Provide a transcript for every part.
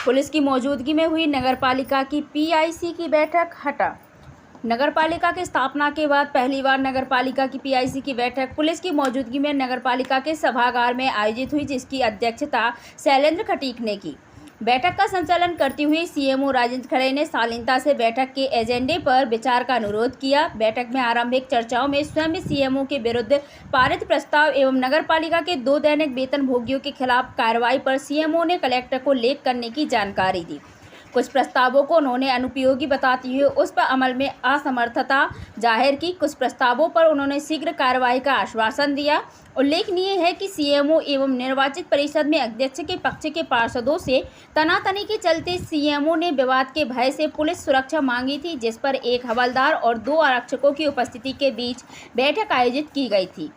Police की मौजूदगी में हुई नगरपालिका की पीआईसी की बैठक हटा। नगरपालिका की स्थापना के बाद पहली बार नगरपालिका की पीआईसी की बैठक पुलिस की मौजूदगी में नगरपालिका के सभागार में आयोजित हुई, जिसकी अध्यक्षता शैलेंद्र खटीक ने की। बैठक का संचालन करती हुई सीएमओ राजेंद्र खरे ने शालीनता से बैठक के एजेंडे पर विचार का अनुरोध किया। बैठक में आरंभिक चर्चाओं में स्वयं सीएमओ के विरुद्ध पारित प्रस्ताव एवं नगरपालिका के 2 दैनिक वेतन भोगियों के खिलाफ कार्रवाई पर सीएमओ ने कलेक्टर को लेख करने की जानकारी दी। कुछ प्रस्तावों को उन्होंने अनुपयोगी बताते हुए उस पर अमल में असमर्थता जाहिर की। कुछ प्रस्तावों पर उन्होंने शीघ्र कार्रवाई का आश्वासन दिया। उल्लेखनीय है कि सीएमओ एवं निर्वाचित परिषद में अध्यक्ष के पक्ष के पार्षदों से तनातनी के चलते सीएमओ ने विवाद के भय से पुलिस सुरक्षा मांगी थी, जिस पर एक हवलदार और 2 आरक्षकों की उपस्थिति के बीच बैठक आयोजित की गई थी,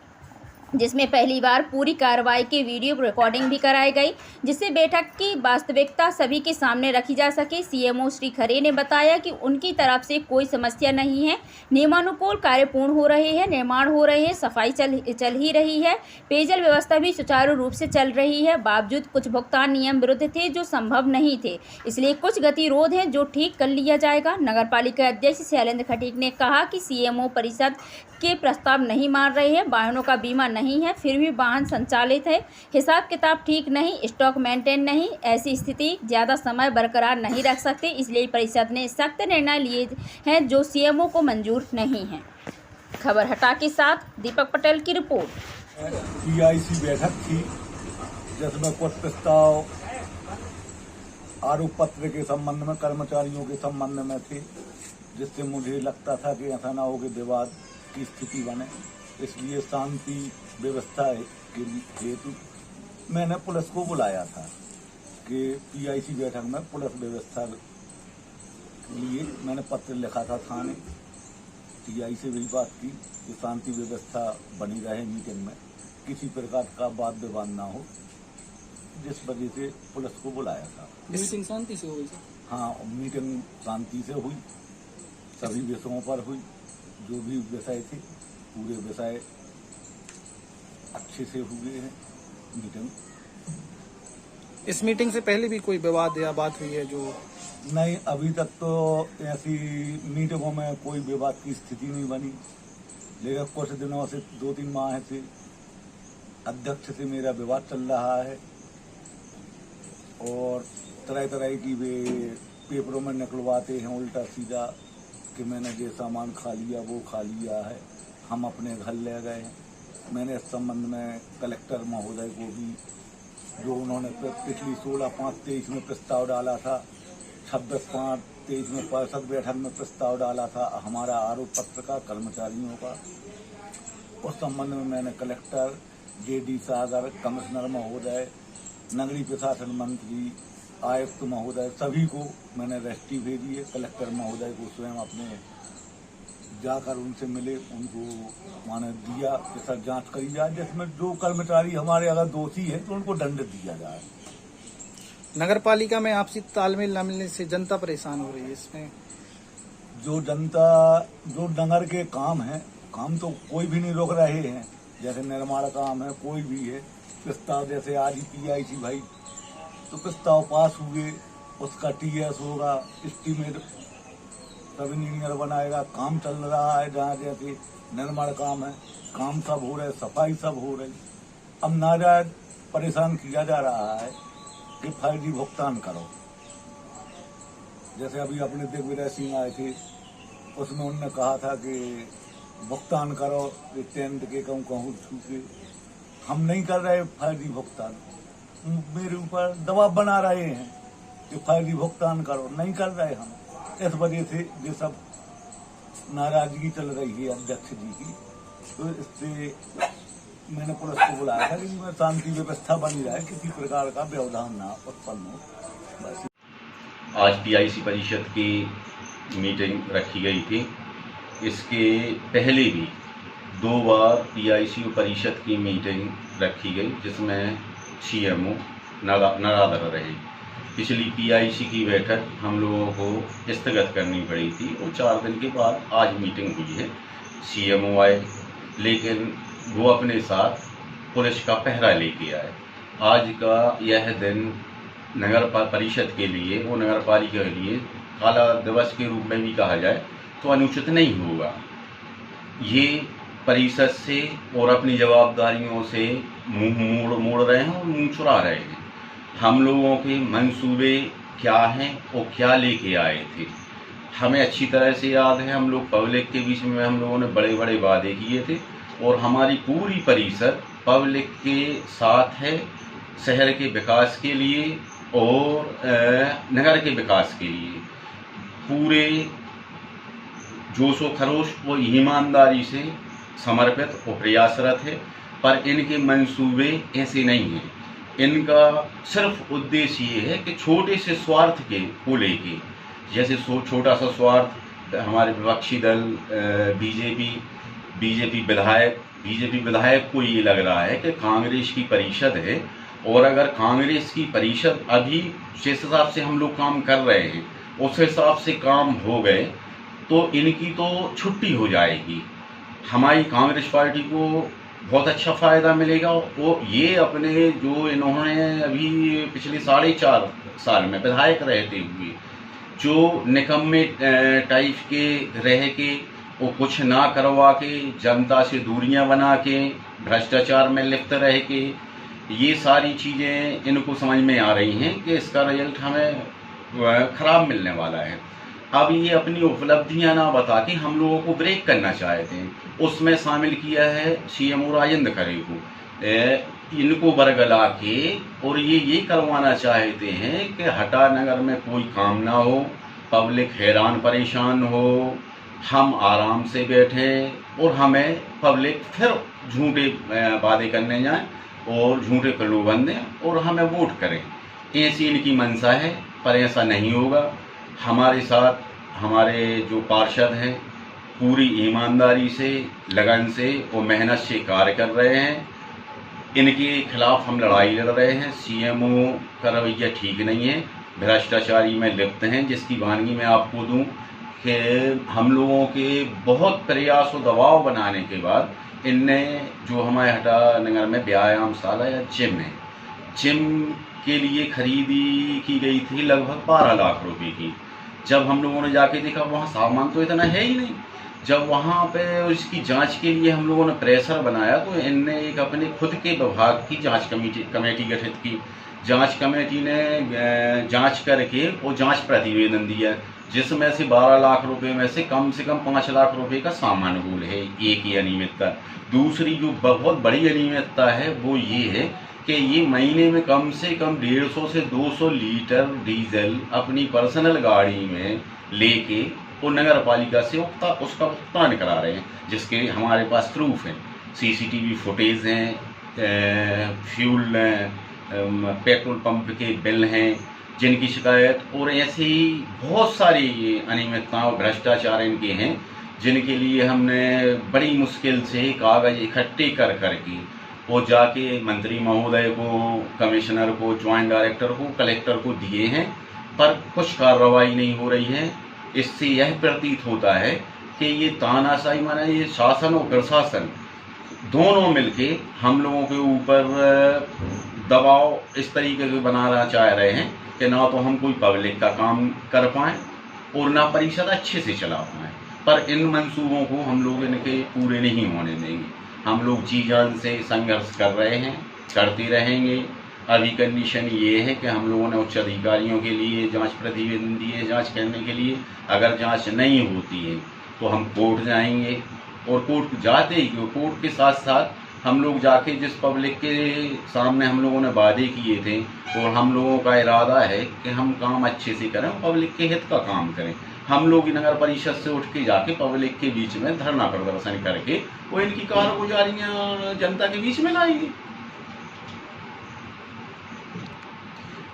जिसमें पहली बार पूरी कार्रवाई की वीडियो रिकॉर्डिंग भी कराई गई, जिससे बैठक की वास्तविकता सभी के सामने रखी जा सके। सीएमओ श्री खरे ने बताया कि उनकी तरफ से कोई समस्या नहीं है, नियमानुकूल कार्य पूर्ण हो रहे हैं, निर्माण हो रहे हैं, सफाई चल ही रही है, पेयजल व्यवस्था भी सुचारू रूप से चल रही है। बावजूद कुछ भुगतान नियम विरुद्ध थे जो संभव नहीं थे, इसलिए कुछ गतिरोध हैं जो ठीक कर लिया जाएगा। नगरपालिका अध्यक्ष शैलेंद्र खटीक ने कहा कि सीएमओ परिषद के प्रस्ताव नहीं मान रहे हैं, वाहनों का बीमा नहीं है, फिर भी वाहन संचालित है, हिसाब किताब ठीक नहीं, स्टॉक मेंटेन नहीं, ऐसी स्थिति ज़्यादा समय बरकरार नहीं रख सकते, इसलिए परिषद ने सख्त निर्णय लिए हैं जो सीएमओ को मंजूर नहीं है। खबर हटा के साथ दीपक पटेल की रिपोर्ट। पीआईसी बैठक थी जिसमें कुछ प्रस्ताव आरोप पत्र के संबंध में, कर्मचारियों के संबंध में थे, जिससे मुझे लगता था कि ऐसा ना हो कि विवाद की स्थिति बने, इसलिए शांति व्यवस्था के हेतु मैंने पुलिस को बुलाया था कि पीआईसी बैठक में पुलिस व्यवस्था के लिए मैंने पत्र लिखा था थाने। टीआई से भी बात की कि शांति व्यवस्था बनी रहे, मीटिंग में किसी प्रकार का वाद विवाद ना हो, जिस वजह से पुलिस को बुलाया था। मीटिंग शांति से हुई? हाँ, मीटिंग शांति से हुई, सभी विषयों पर हुई, जो भी विषय थे पूरे विषय अच्छे से हुए हैं मीटिंग। इस मीटिंग से पहले भी कोई विवाद या बात हुई है? जो नहीं, अभी तक तो ऐसी मीटिंगों में कोई विवाद की स्थिति नहीं बनी, लेकिन कुछ दिनों से 2-3 माह से अध्यक्ष से मेरा विवाद चल रहा है और तरह तरह की वे पेपरों में निकलवाते हैं उल्टा सीधा कि मैंने ये सामान खा लिया, वो खा लिया है, हम अपने घर ले गए हैं। मैंने इस संबंध में कलेक्टर महोदय को भी, जो उन्होंने पिछली 16/5/23 में प्रस्ताव डाला था, 26/5/23 में परिषद बैठक में प्रस्ताव डाला था हमारा आरोप पत्र का, कर्मचारियों का, उस संबंध में मैंने कलेक्टर, जेडी सागर, कमिश्नर महोदय, नगरीय प्रशासन मंत्री, आयुक्त महोदय, सभी को मैंने रजिस्ट्री भेजी है। कलेक्टर महोदय को स्वयं अपने जाकर उनसे मिले, उनको माने दिया कि सर जांच करी जाए, जिसमें जो कर्मचारी हमारे अगर दोषी है तो उनको दंड दिया जाए। नगरपालिका में आपसी तालमेल न मिलने से जनता परेशान हो रही है। इसमें जो जनता, जो नगर के काम है, काम तो कोई भी नहीं रोक रहे हैं, जैसे निर्माण काम है, कोई भी है, प्रस्ताव जैसे आज ही पीआईसी भाई तो प्रस्ताव पास हुए, उसका टीएस होगा, एस्टीमेट सब इंजीनियर बनाएगा, काम चल रहा है, जहाँ जैसे निर्माण काम है, काम सब हो रहे, सफाई सब हो रही। अब नाजायज परेशान किया जा रहा है कि फर्जी भुगतान करो। जैसे अभी अपने दिग्विजय सिंह आए थे, उसमें उन्होंने कहा था कि भुगतान करो, टेंट के कहूँ छूके, हम नहीं कर रहे फर्जी भुगतान, मेरे ऊपर दबाव बना रहे हैं कि फर्जी भुगतान करो, नहीं कर रहे हम। इस वजह से ये सब नाराजगी चल रही है अध्यक्ष जी की, तो इससे मैंने पुलिस को बुलाया था कि शांति व्यवस्था बनी रहे, किसी प्रकार का व्यवधान ना उत्पन्न हो। बस आज पीआईसी परिषद की मीटिंग रखी गई थी। इसके पहले भी 2 बार पीआईसी परिषद की मीटिंग रखी गई, जिसमें सीएमओ नाराज रहे। पिछली पीआईसी की बैठक हम लोगों को स्थगित करनी पड़ी थी और 4 दिन के बाद आज मीटिंग हुई है। सीएमओ आए, लेकिन वो अपने साथ पुलिस का पहरा लेके आए। आज का यह दिन नगर परिषद के लिए और नगर पालिका के लिए काला दिवस के रूप में भी कहा जाए तो अनुचित नहीं होगा। ये परिषद से और अपनी जवाबदारियों से मुंह मोड़ रहे हैं और मुंह चुरा रहे हैं। हम लोगों के मंसूबे क्या हैं और क्या लेके आए थे, हमें अच्छी तरह से याद है। हम लोग पब्लिक के बीच में हम लोगों ने बड़े बड़े वादे किए थे और हमारी पूरी परिषद पब्लिक के साथ है, शहर के विकास के लिए और नगर के विकास के लिए पूरे जोशो खरोश और ईमानदारी से समर्पित और प्रयासरत है। पर इनके मंसूबे ऐसे नहीं हैं। इनका सिर्फ उद्देश्य ये है कि छोटे से स्वार्थ के को लेके, जैसे छोटा सा स्वार्थ हमारे विपक्षी दल बीजेपी विधायक को ये लग रहा है कि कांग्रेस की परिषद है और अगर कांग्रेस की परिषद अभी जिस हिसाब से हम लोग काम कर रहे हैं उस हिसाब से काम हो गए तो इनकी तो छुट्टी हो जाएगी। हमारी कांग्रेस पार्टी को बहुत अच्छा फ़ायदा मिलेगा। और ये अपने जो इन्होंने अभी पिछले 4.5 साल में विधायक रहते हुए जो निकम्मे टाइप के रह के वो कुछ ना करवा के जनता से दूरियां बना के भ्रष्टाचार में लिप्त रह के ये सारी चीज़ें इनको समझ में आ रही हैं कि इसका रिजल्ट हमें ख़राब मिलने वाला है। अब ये अपनी उपलब्धियां ना बता के हम लोगों को ब्रेक करना चाहते हैं। उसमें शामिल किया है CMO राजेंद्र खरे को, इनको बरगला के और ये करवाना चाहते हैं कि हटा नगर में कोई काम ना हो, पब्लिक हैरान परेशान हो, हम आराम से बैठें और हमें पब्लिक फिर झूठे वादे करने जाएं और झूठे प्रलोभन दें और हमें वोट करें। ऐसी इनकी मंशा है, पर ऐसा नहीं होगा। हमारे साथ हमारे जो पार्षद हैं पूरी ईमानदारी से, लगन से और मेहनत से कार्य कर रहे हैं। इनके खिलाफ हम लड़ाई लड़ रहे हैं। CMO का रवैया ठीक नहीं है, भ्रष्टाचारी में लिप्त हैं, जिसकी वानगी मैं आपको दूं कि हम लोगों के बहुत प्रयास और दबाव बनाने के बाद इनने जो हमारे हटा नगर में व्यायामशाला या जिम है, जिम के लिए खरीदी की गई थी लगभग 12 लाख रुपए की। जब हम लोगों ने जाके देखा वहाँ सामान तो इतना है ही नहीं। जब वहाँ पे उसकी जांच के लिए हम लोगों ने प्रेशर बनाया तो इनने एक अपने खुद के विभाग की जांच कमेटी गठित की। जांच कमेटी ने जांच करके वो जांच प्रतिवेदन दिया, जिसमें से 12 लाख रुपए में से कम 5 लाख रुपए का सामानुकूल है। एक ही अनियमितता। दूसरी जो बहुत बड़ी अनियमितता है वो ये है कि ये महीने में कम से कम 150 से 200 लीटर डीजल अपनी पर्सनल गाड़ी में लेके वो नगर पालिका से उसका भुगतान करा रहे हैं, जिसके हमारे पास प्रूफ हैं। CCTV फुटेज हैं, फ्यूल पेट्रोल पंप के बिल हैं जिनकी शिकायत, और ऐसे ही बहुत सारी अनियमितताएं और भ्रष्टाचार इनके हैं जिनके लिए हमने बड़ी मुश्किल से कागज इकट्ठे कर करके वो जाके मंत्री महोदय को, कमिश्नर को, ज्वाइंट डायरेक्टर को, कलेक्टर को दिए हैं, पर कुछ कार्रवाई नहीं हो रही है। इससे यह प्रतीत होता है कि ये तानाशाही माने ये शासन और प्रशासन दोनों मिलके हम लोगों के ऊपर दबाव इस तरीके से बनाना चाह रहे हैं कि ना तो हम कोई पब्लिक का काम कर पाएँ और ना परिषद अच्छे से चला पाएँ। पर इन मंसूबों को हम लोग इनके पूरे नहीं होने देंगे। हम लोग जी जान से संघर्ष कर रहे हैं, करते रहेंगे। अभी कंडीशन ये है कि हम लोगों ने उच्च अधिकारियों के लिए जांच प्रतिवेदन दिए जांच करने के लिए। अगर जांच नहीं होती है तो हम कोर्ट जाएंगे और कोर्ट जाते ही कोर्ट के साथ साथ हम लोग जाके जिस पब्लिक के सामने हम लोगों ने वादे किए थे और हम लोगों का इरादा है कि हम काम अच्छे से करें, पब्लिक के हित का काम करें। हम लोग नगर परिषद से उठ के जाके पब्लिक के बीच में धरना प्रदर्शन करके वो इनकी कारगुजारियां जनता के बीच में लाएंगे।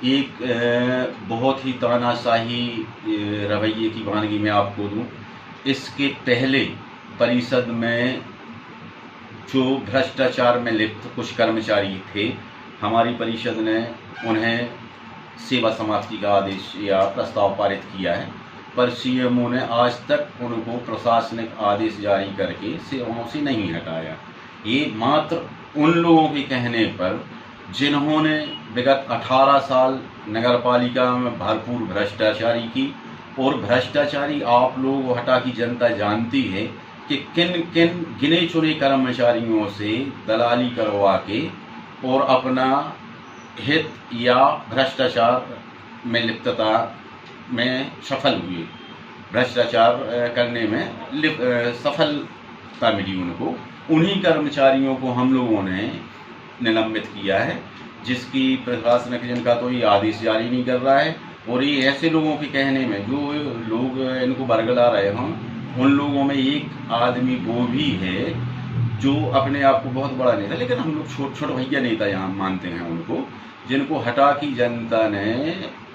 एक बहुत ही तानाशाही रवैये की वानगी मैं आपको दूं। इसके पहले परिषद में जो भ्रष्टाचार में लिप्त कुछ कर्मचारी थे, हमारी परिषद ने उन्हें सेवा समाप्ति का आदेश या प्रस्ताव पारित किया है, पर CMO ने आज तक उनको प्रशासनिक आदेश जारी करके सेवाओं से नहीं हटाया। ये मात्र उन लोगों के कहने पर जिन्होंने विगत 18 साल नगर पालिका में भरपूर भ्रष्टाचारी की। और भ्रष्टाचारी आप लोग हटा की जनता जानती है कि किन किन गिने चुने कर्मचारियों से दलाली करवा के और अपना हित या भ्रष्टाचार में लिप्तता में सफल हुए, भ्रष्टाचार करने में सफलता मिली उनको। उन्हीं कर्मचारियों को हम लोगों ने निलंबित किया है, जिसकी प्रशासनिक जिनका तो ये आदेश जारी नहीं कर रहा है। और ये ऐसे लोगों के कहने में जो लोग इनको बरगला रहे हों, उन लोगों में एक आदमी वो भी है जो अपने आप को बहुत बड़ा नेता, लेकिन हम लोग छोट छोट भैया नेता यहाँ मानते हैं उनको, जिनको हटा की जनता ने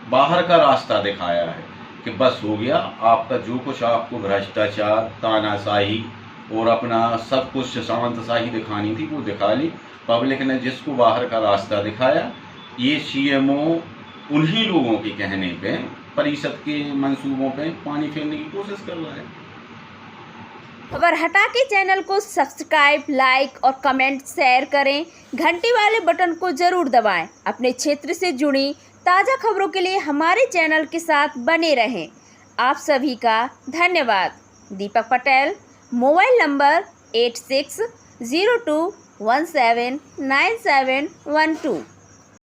बाहर का रास्ता दिखाया है कि बस हो गया आपका जो कुछ आपको भ्रष्टाचार, तानाशाही और अपना सब कुछ सामंतशाही दिखानी थी वो दिखा ली। पब्लिक ने जिसको बाहर का रास्ता दिखाया, ये सीएमओ उन्हीं लोगों के कहने पे परिषद के मंसूबों पे पानी फेरने की कोशिश कर रहा है। खबर हटा के चैनल को सब्सक्राइब, लाइक और कमेंट शेयर करें। घंटी वाले बटन को जरूर दबाएं। अपने क्षेत्र से जुड़ी ताज़ा खबरों के लिए हमारे चैनल के साथ बने रहें। आप सभी का धन्यवाद। Deepak Patel, mobile number 8602179712।